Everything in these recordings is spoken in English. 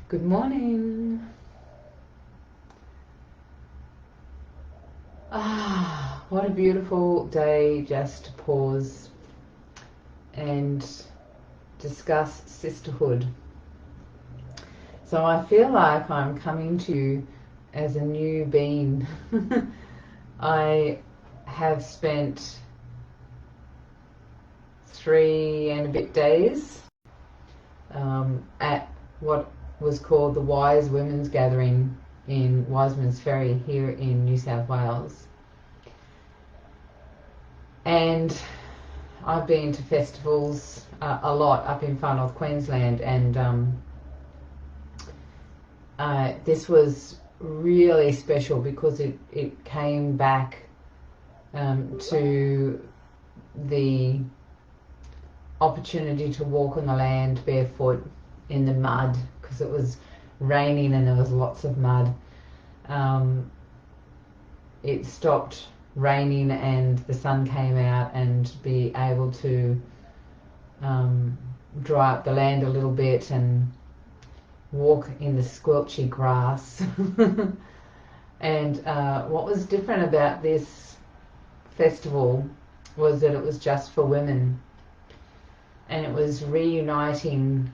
Good morning. What a beautiful day just to pause and discuss sisterhood. So I feel like I'm coming to you as a new being. I have spent 3 and a bit days at what was called the Wise Women's Gathering in Wiseman's Ferry here in New South Wales. And I've been to festivals a lot up in far north Queensland, and this was really special because it came back to the opportunity to walk on the land barefoot in the mud, because it was raining and there was lots of mud. It stopped raining and the sun came out, and be able to dry up the land a little bit and walk in the squelchy grass. And what was different about this festival was that it was just for women, and it was reuniting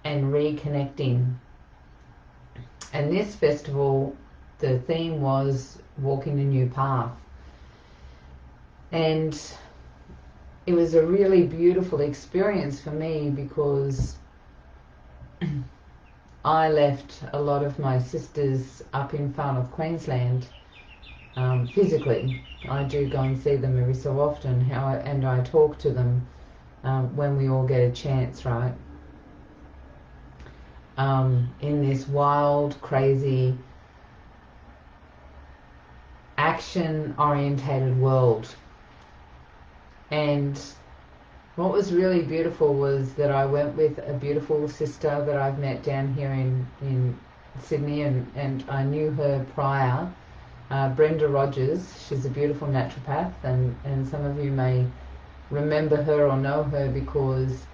and reconnecting. And this festival, the theme was walking a new path. And it was a really beautiful experience for me because I left a lot of my sisters up in far north Queensland physically. I do go and see them every so often, and I talk to them when we all get a chance, right? In this wild, crazy, action-orientated world. And what was really beautiful was that I went with a beautiful sister that I've met down here in Sydney, and I knew her prior, Brenda Rogers. She's a beautiful naturopath, and some of you may remember her or know her because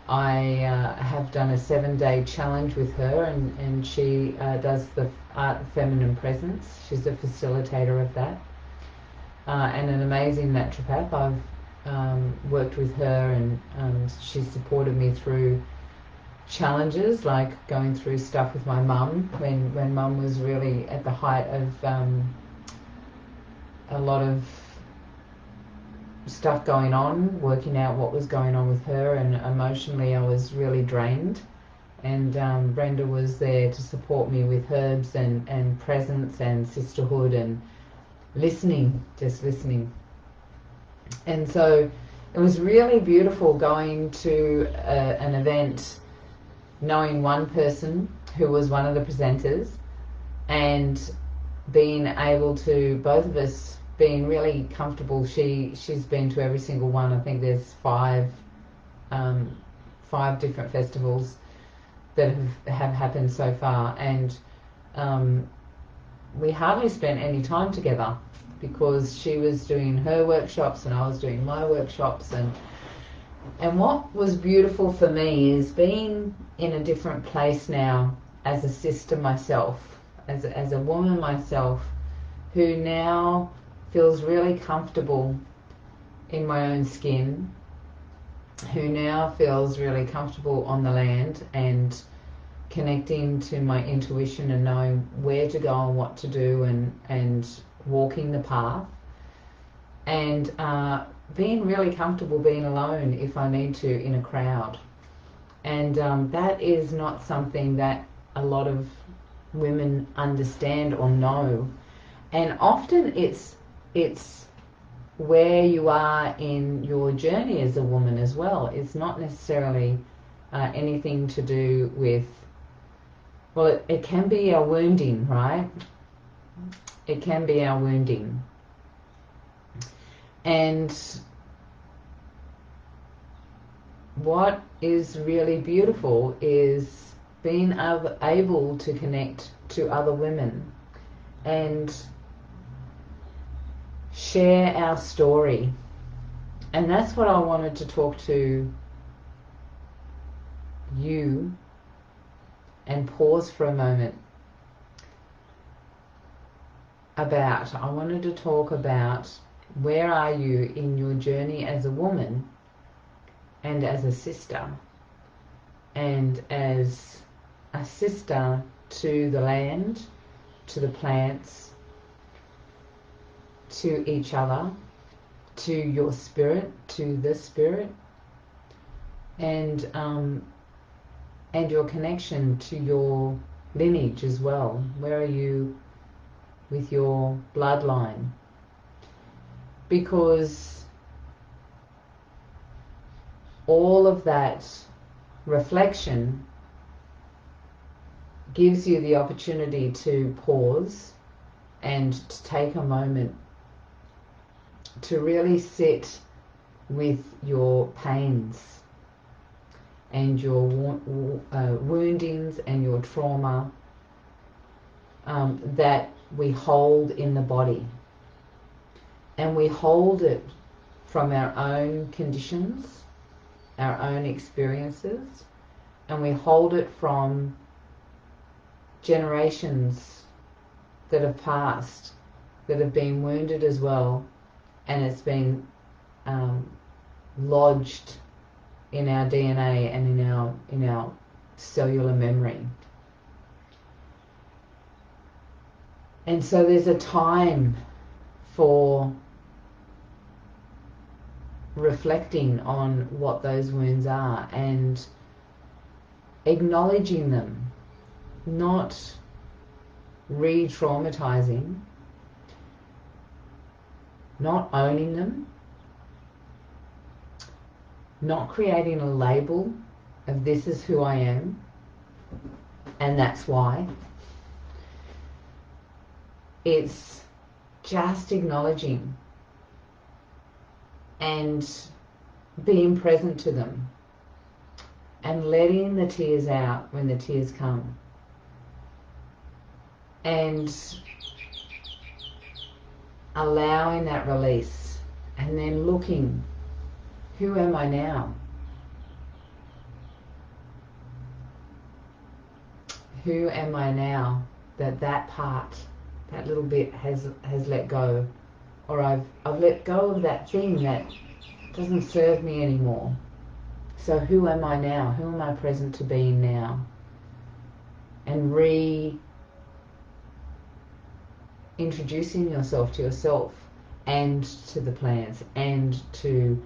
I have done a 7-day challenge with her, and she does the Art of Feminine Presence. She's a facilitator of that, and an amazing naturopath. I've worked with her, and she's supported me through challenges like going through stuff with my mum when mum was really at the height of a lot of stuff going on, working out what was going on with her, and emotionally I was really drained, and Brenda was there to support me with herbs and presence and sisterhood and listening, just listening. And so it was really beautiful going to an event, knowing one person who was one of the presenters, and being able to, both of us being really comfortable. She's been to every single one. I think there's five different festivals that have happened so far, and we hardly spent any time together because she was doing her workshops and I was doing my workshops. And what was beautiful for me is being in a different place now as a sister myself, as a woman myself, who now feels really comfortable in my own skin, who now feels really comfortable on the land and connecting to my intuition and knowing where to go and what to do, and walking the path, and being really comfortable being alone if I need to in a crowd. And that is not something that a lot of women understand or know. And often it's where you are in your journey as a woman as well. It's not necessarily anything to do with, well, it can be our wounding, right? It can be our wounding. And what is really beautiful is being able to connect to other women and share our story. And that's what I wanted to talk to you and pause for a moment I wanted to talk about where are you in your journey as a woman and as a sister, and as a sister to the land, to the plants, to each other, to your spirit, to the spirit, and your connection to your lineage as well. Where are you with your bloodline? Because all of that reflection gives you the opportunity to pause and to take a moment to really sit with your pains and your woundings and your trauma that we hold in the body. And we hold it from our own conditions, our own experiences, and we hold it from generations that have passed, that have been wounded as well, and it's been lodged in our DNA and in our cellular memory. And so there's a time for reflecting on what those wounds are and acknowledging them, not re-traumatizing, not owning them, not creating a label of this is who I am and that's why. It's just acknowledging and being present to them and letting the tears out when the tears come, and allowing that release, and then looking, who am I now? Who am I now that part, that little bit has let go, or I've let go of that thing that doesn't serve me anymore. So who am I now? Who am I present to being now? And introducing yourself to yourself and to the plants and to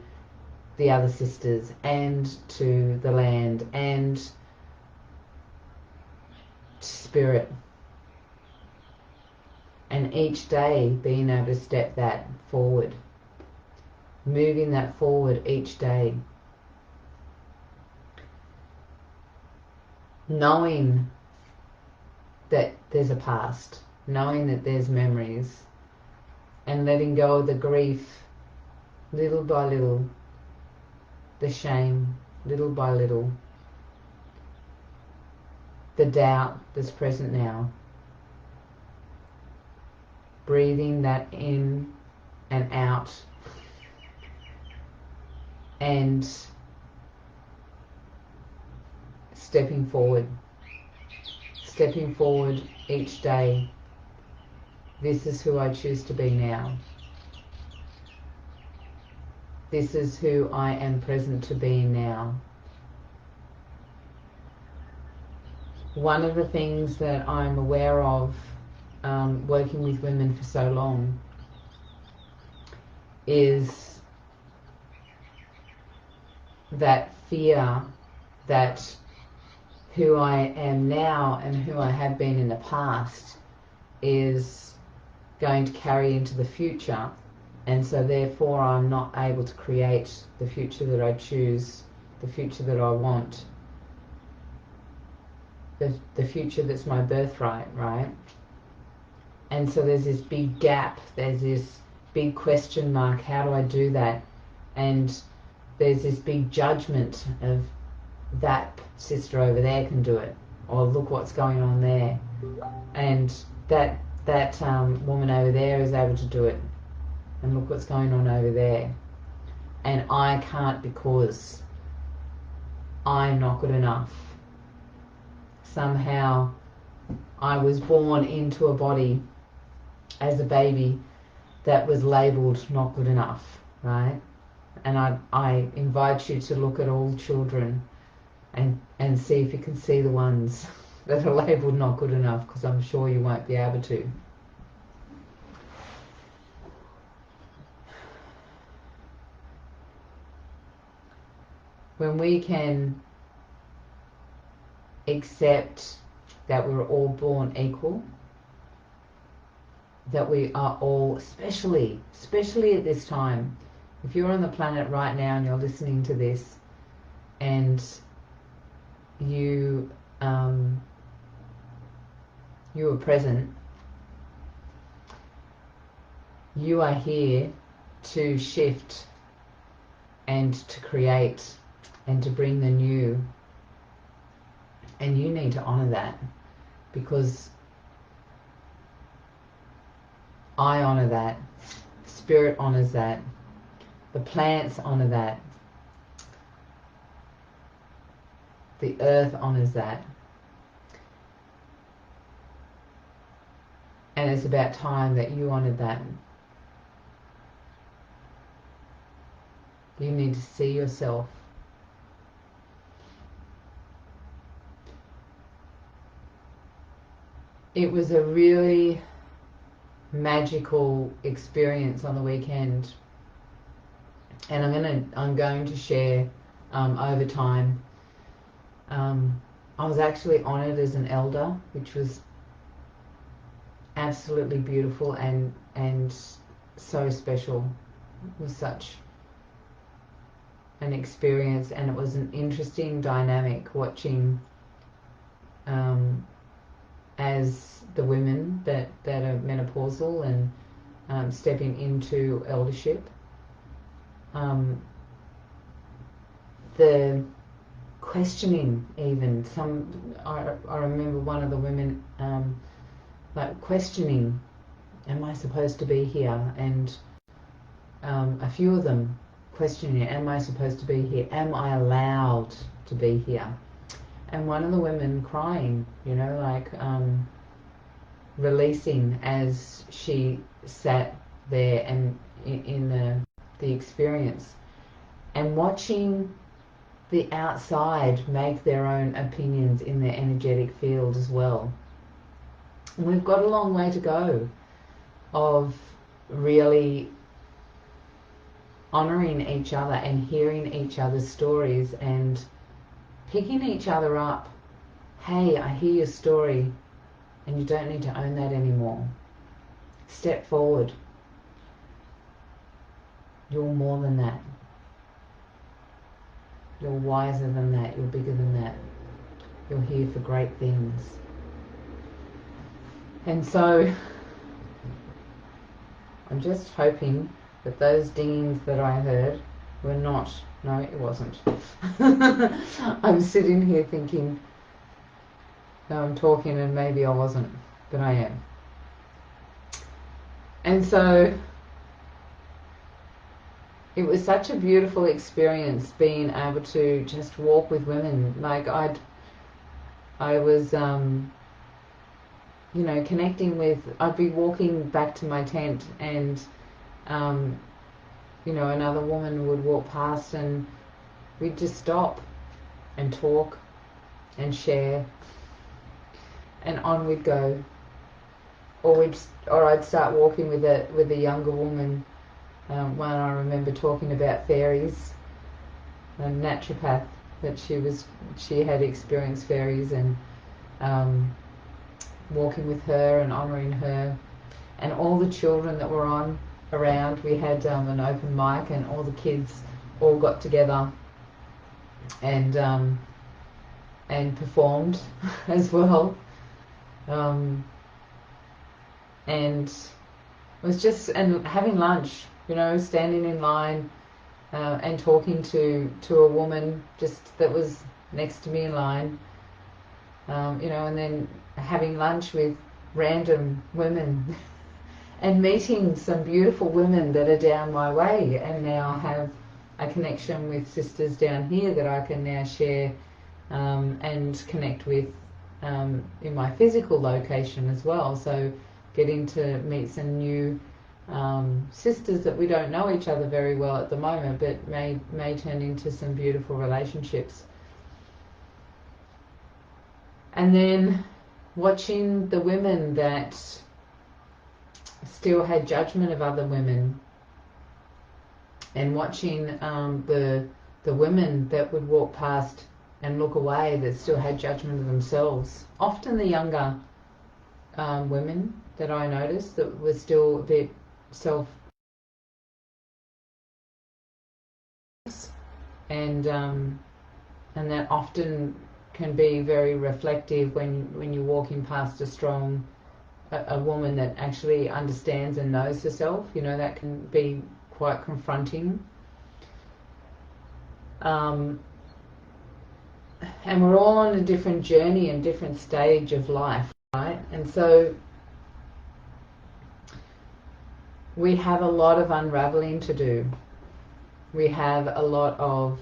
the other sisters and to the land and spirit. And each day being able to step that forward, moving that forward each day, knowing that there's a past, knowing that there's memories, and letting go of the grief little by little, the shame little by little, the doubt that's present now. Breathing that in and out, and stepping forward each day. This is who I choose to be now. This is who I am present to be now. One of the things that I'm aware of working with women for so long is that fear that who I am now and who I have been in the past is going to carry into the future, and so therefore I'm not able to create the future that I choose, the future that I want, the future that's my birthright, right? And so there's this big gap, there's this big question mark, how do I do that? And there's this big judgment of that sister over there can do it, or look what's going on there, and that woman over there is able to do it, and look what's going on over there, and I can't because I'm not good enough. somehow I was born into a body as a baby that was labelled not good enough, right? And I invite you to look at all children and see if you can see the ones that are labelled not good enough, because I'm sure you won't be able to. When we can accept that we're all born equal, that we are all, especially at this time, if you're on the planet right now and you're listening to this and you are present, you are here to shift and to create and to bring the new, and you need to honor that, because I honor that, Spirit honors that, the plants honor that, the earth honors that, and it's about time that you honored that. You need to see yourself. It was a really magical experience on the weekend, and I'm going to share over time. I was actually honoured as an elder, which was absolutely beautiful and so special. It was such an experience, and it was an interesting dynamic watching as the women that are menopausal and stepping into eldership. The questioning, even I remember one of the women like questioning, am I supposed to be here? And a few of them questioning, am I supposed to be here? Am I allowed to be here? And one of the women crying, like releasing as she sat there and in the experience, and watching the outside make their own opinions in their energetic field as well. And we've got a long way to go of really honouring each other and hearing each other's stories and picking each other up. Hey, I hear your story, and you don't need to own that anymore. Step forward. You're more than that. You're wiser than that. You're bigger than that. You're here for great things. And so I'm just hoping that those dingings that I heard were not, no, it wasn't. I'm sitting here thinking, no, I'm talking and maybe I wasn't, but I am. And so it was such a beautiful experience being able to just walk with women. Like I was, connecting with, I'd be walking back to my tent and, another woman would walk past and we'd just stop and talk and share, and on we'd go. Or I'd start walking with a younger woman. One I remember talking about fairies, a naturopath, that she had experienced fairies, and walking with her and honouring her, and all the children that were around. We had an open mic, and all the kids all got together and performed as well. And it was just, and having lunch, standing in line and talking to a woman just that was next to me in line, and then having lunch with random women and meeting some beautiful women that are down my way, and now have a connection with sisters down here that I can now share and connect with in my physical location as well. So getting to meet some new sisters that we don't know each other very well at the moment, but may turn into some beautiful relationships. And then watching the women that still had judgment of other women, and watching the women that would walk past and look away that still had judgment of themselves. Often the younger women that I noticed that were still a bit self and that often can be very reflective when you're walking past a woman that actually understands and knows herself. You know, that can be quite confronting. And we're all on a different journey and different stage of life, right? And so we have a lot of unraveling to do. We have a lot of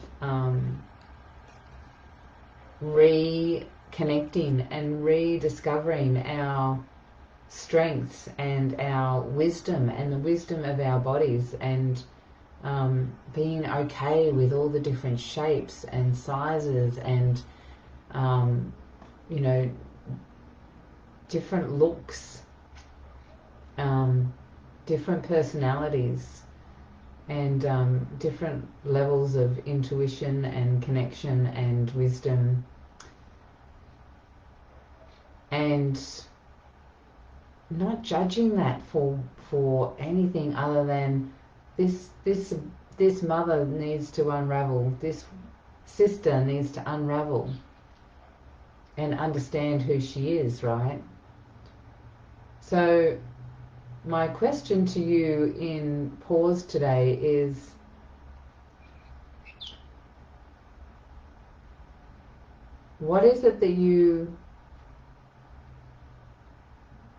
reconnecting and rediscovering our strengths and our wisdom and the wisdom of our bodies, and being okay with all the different shapes and sizes and you know, different looks, different personalities, and different levels of intuition and connection and wisdom, and not judging that for anything other than this mother needs to unravel, this sister needs to unravel and understand who she is, right? So my question to you in pause today is, what is it that you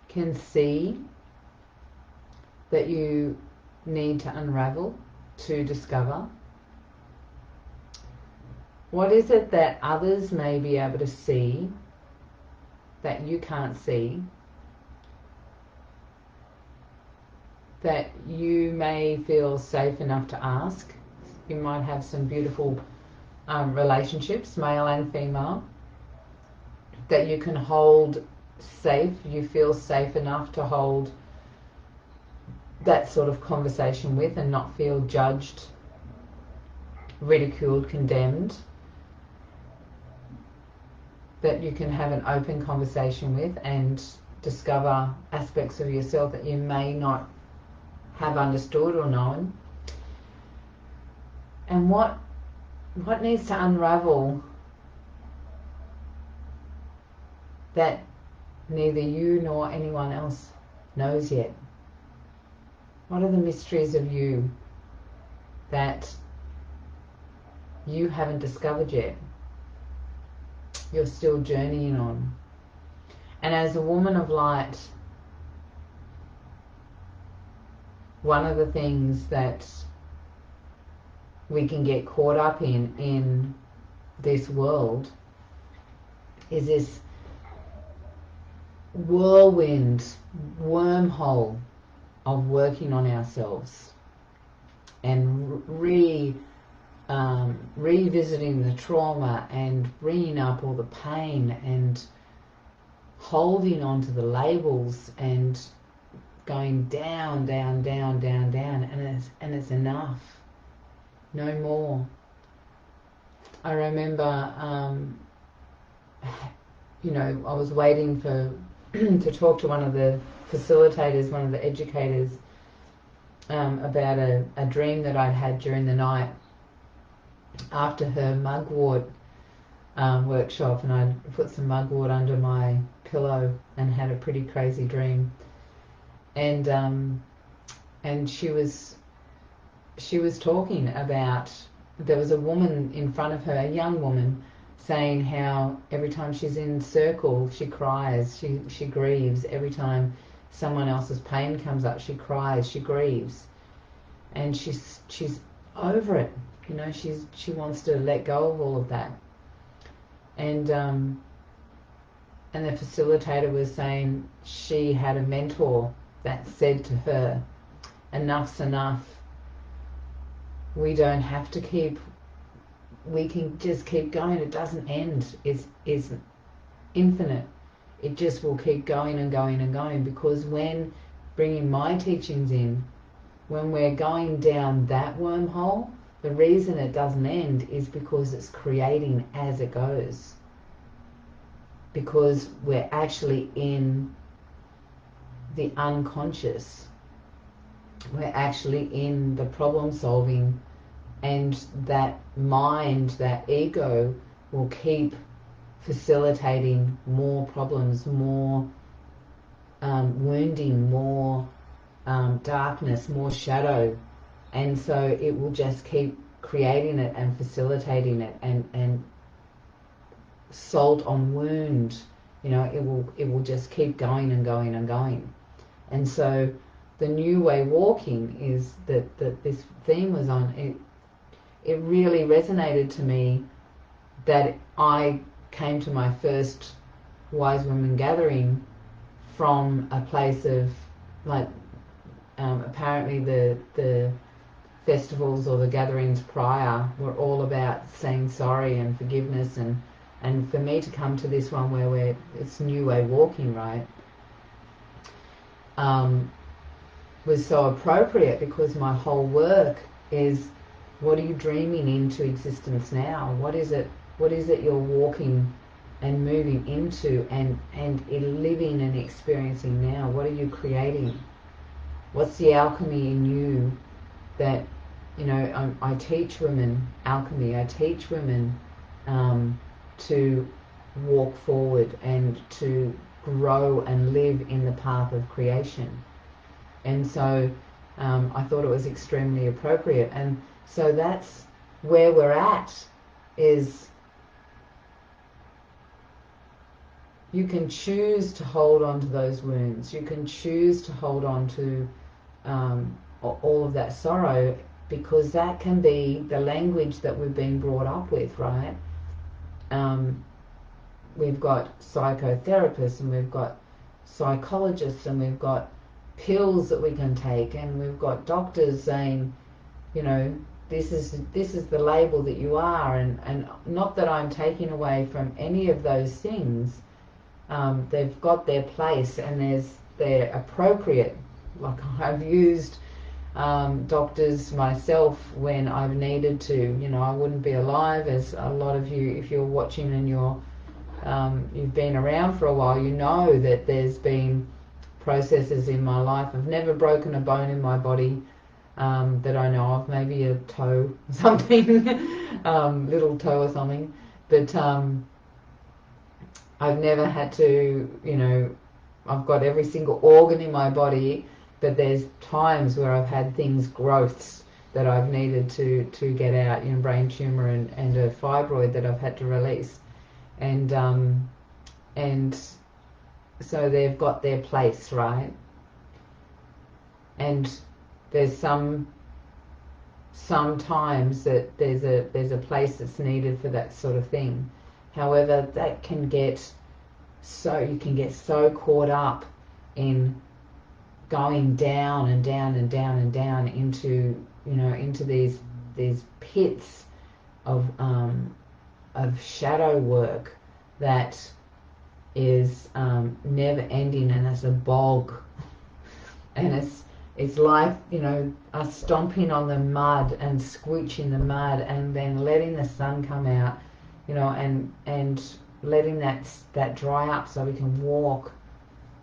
can see that you need to unravel, to discover? What is it that others may be able to see that you can't see, that you may feel safe enough to ask? You might have some beautiful relationships, male and female, that you can hold safe. You feel safe enough to hold that sort of conversation with and not feel judged, ridiculed, condemned. That you can have an open conversation with and discover aspects of yourself that you may not have understood or known. And what needs to unravel that neither you nor anyone else knows yet? What are the mysteries of you that you haven't discovered yet? You're still journeying on. And as a woman of light, one of the things that we can get caught up in this world is this whirlwind, wormhole of working on ourselves and revisiting the trauma and bringing up all the pain and holding on to the labels and going down, down, down, down, down, and it's enough. No more. I remember, you know, I was waiting for to talk to one of the facilitators, one of the educators, about a dream that I'd had during the night after her mugwort workshop, and I'd put some mugwort under my pillow and had a pretty crazy dream. And she was talking about, there was a woman in front of her, a young woman, saying how every time she's in circle she cries, she grieves. Every time someone else's pain comes up, she cries, she grieves, and she's over it. You know, she wants to let go of all of that. And and the facilitator was saying she had a mentor that said to her, enough's enough. We don't have to keep, we can just keep going. It doesn't end. It's infinite. It just will keep going and going and going, because when bringing my teachings in, when we're going down that wormhole, the reason it doesn't end is because it's creating as it goes. Because we're actually in the unconscious. We're actually in the problem solving, and that mind, that ego, will keep facilitating more problems, more wounding, more darkness, more shadow. And so it will just keep creating it and facilitating it, and salt on wound, it will just keep going and going and going. And so the new way walking is that this theme was on it. It really resonated to me that I came to my first Wise Women gathering from a place of, like, apparently the festivals or the gatherings prior were all about saying sorry and forgiveness, and for me to come to this one where it's new way walking, right, was so appropriate, because my whole work is, what are you dreaming into existence now? What is it you're walking and moving into and living and experiencing now? What are you creating? What's the alchemy in you that, I teach women alchemy. I teach women to walk forward and to grow and live in the path of creation. And so I thought it was extremely appropriate. And so that's where we're at, is you can choose to hold on to those wounds. You can choose to hold on to all of that sorrow, because that can be the language that we've been brought up with, right? We've got psychotherapists, and we've got psychologists, and we've got pills that we can take, and we've got doctors saying, this is the label that you are, and not that I'm taking away from any of those things. They've got their place, and they're appropriate. Like, I've used doctors myself when I've needed to. I wouldn't be alive, as a lot of you, if you're watching and you've been around for a while, you know that there's been processes in my life. I've never broken a bone in my body that I know of, maybe a toe or something, little toe or something, but I've never had to, I've got every single organ in my body, but there's times where I've had growths that I've needed to get out, brain tumor and a fibroid that I've had to release. And so they've got their place, right? And there's sometimes that there's a place that's needed for that sort of thing. However, that can get you can get so caught up in going down and down and down and down into these pits of shadow work that is never ending, and it's a bog, and it's like us stomping on the mud and squishing the mud, and then letting the sun come out, and letting that dry up so we can walk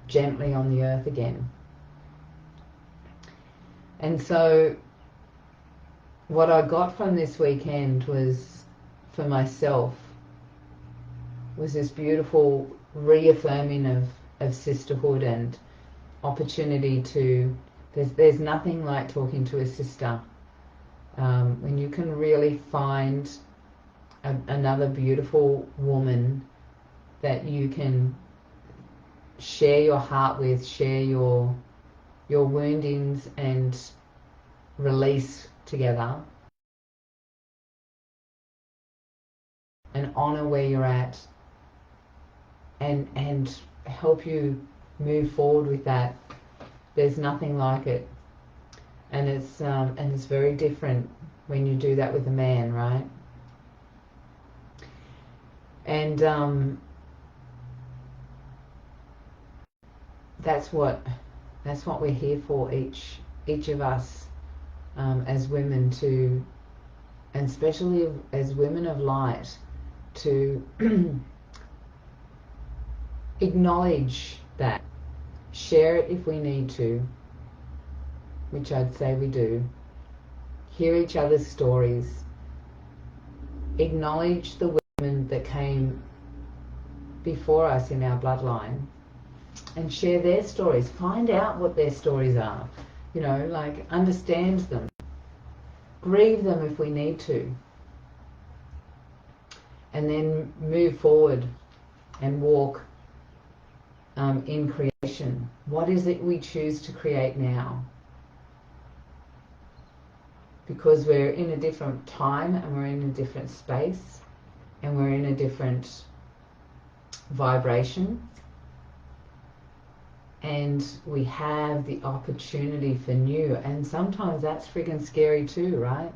gently on the earth again. And so what I got from this weekend was, for myself, was this beautiful reaffirming of sisterhood and opportunity to, there's nothing like talking to a sister. When you can really find another beautiful woman that you can share your heart with, share your woundings and release together, and honor where you're at, and help you move forward with that. There's nothing like it, and it's very different when you do that with a man, right? And that's what we're here for, each of us, as women, to, and especially as women of light, to acknowledge that, share it if we need to, which I'd say we do, hear each other's stories, acknowledge the women that came before us in our bloodline, and share their stories. Find out what their stories are, like understand them, grieve them if we need to, and then move forward and walk in creation. What is it we choose to create now? Because we're in a different time, and we're in a different space, and we're in a different vibration, and we have the opportunity for new, and sometimes that's friggin' scary too, right?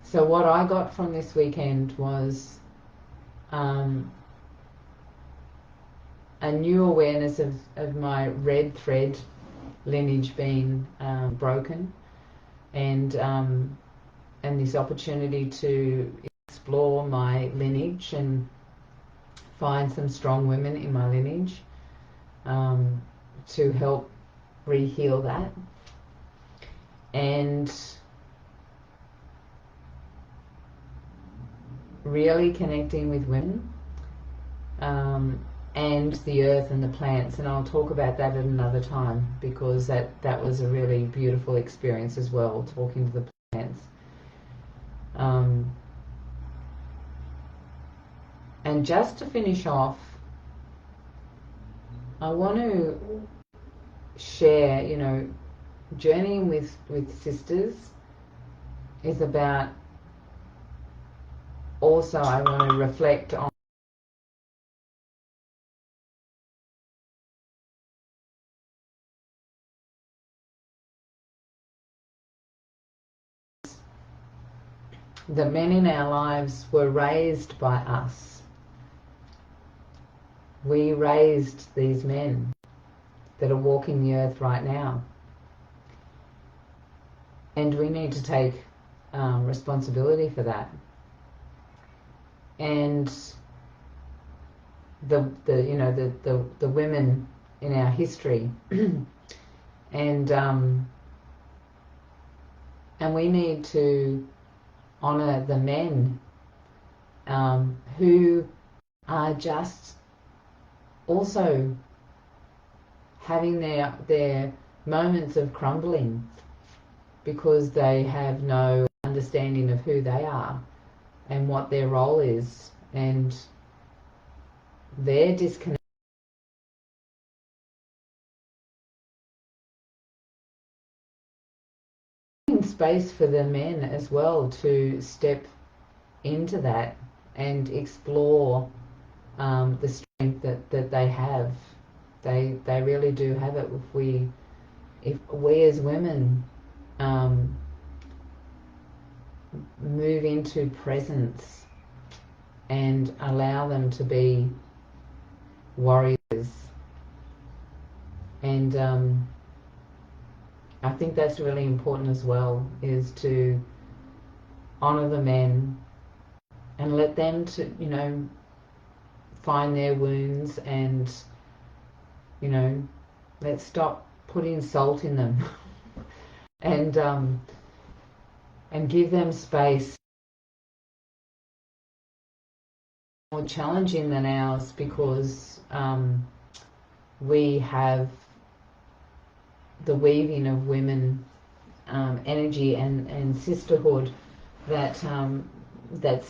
So what I got from this weekend was a new awareness of my red thread lineage being broken, and this opportunity to explore my lineage and find some strong women in my lineage to help re-heal that, and really connecting with women and the earth and the plants. And I'll talk about that at another time, because that was a really beautiful experience as well, talking to the plants. And just to finish off, I want to share, journeying with sisters is about, also I want to reflect on the men in our lives were raised by us. We raised these men that are walking the earth right now. And we need to take responsibility for that. And the women in our history, and we need to honor the men who are just also having their moments of crumbling, because they have no understanding of who they are and what their role is, and they're disconnected. Space for the men as well to step into that and explore the strength that they have. They really do have it. If we as women move into presence and allow them to be warriors, and I think that's really important as well, is to honor the men and let them to find their wounds, and let's stop putting salt in them and give them space. More challenging than ours, because we have the weaving of women energy and sisterhood that's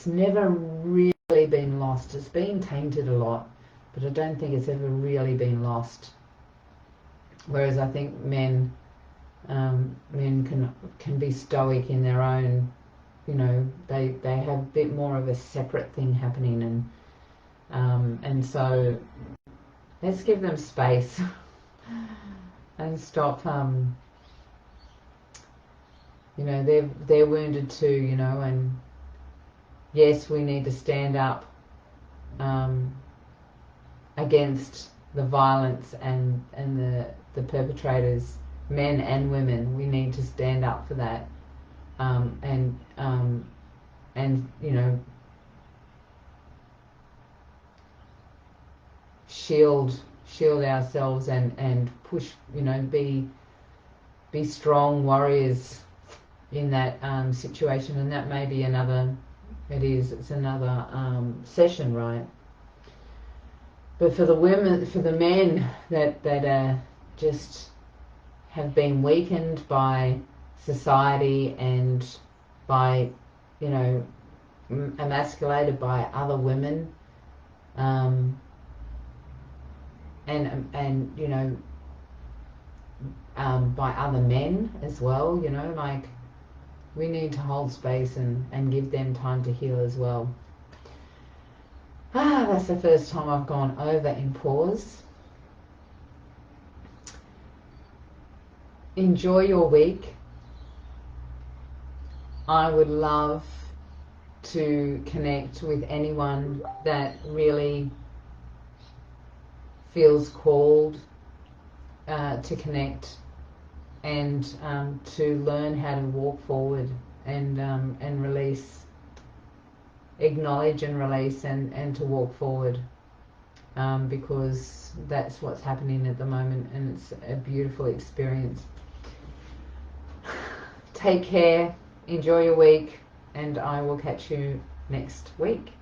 never really been lost. It's been tainted a lot, but I don't think it's ever really been lost. Whereas I think men can be stoic in their own you know, they have a bit more of a separate thing happening, and so let's give them space and stop. You know, they're wounded too, you know, and yes, we need to stand up against the violence and the perpetrators, men and women. We need to stand up for that, and you know, shield ourselves and push, you know, be strong warriors in that situation. And that may be another, it's another session, right? But for the women, for the men that just have been weakened by society and by, you know, emasculated by other women, and you know, by other men as well, you know, like, we need to hold space and give them time to heal as well. That's the first time I've gone over in pause. Enjoy your week. I would love to connect with anyone that really feels called to connect and to learn how to walk forward and release, acknowledge and release, and to walk forward, because that's what's happening at the moment, and it's a beautiful experience. Take care, enjoy your week, and I will catch you next week.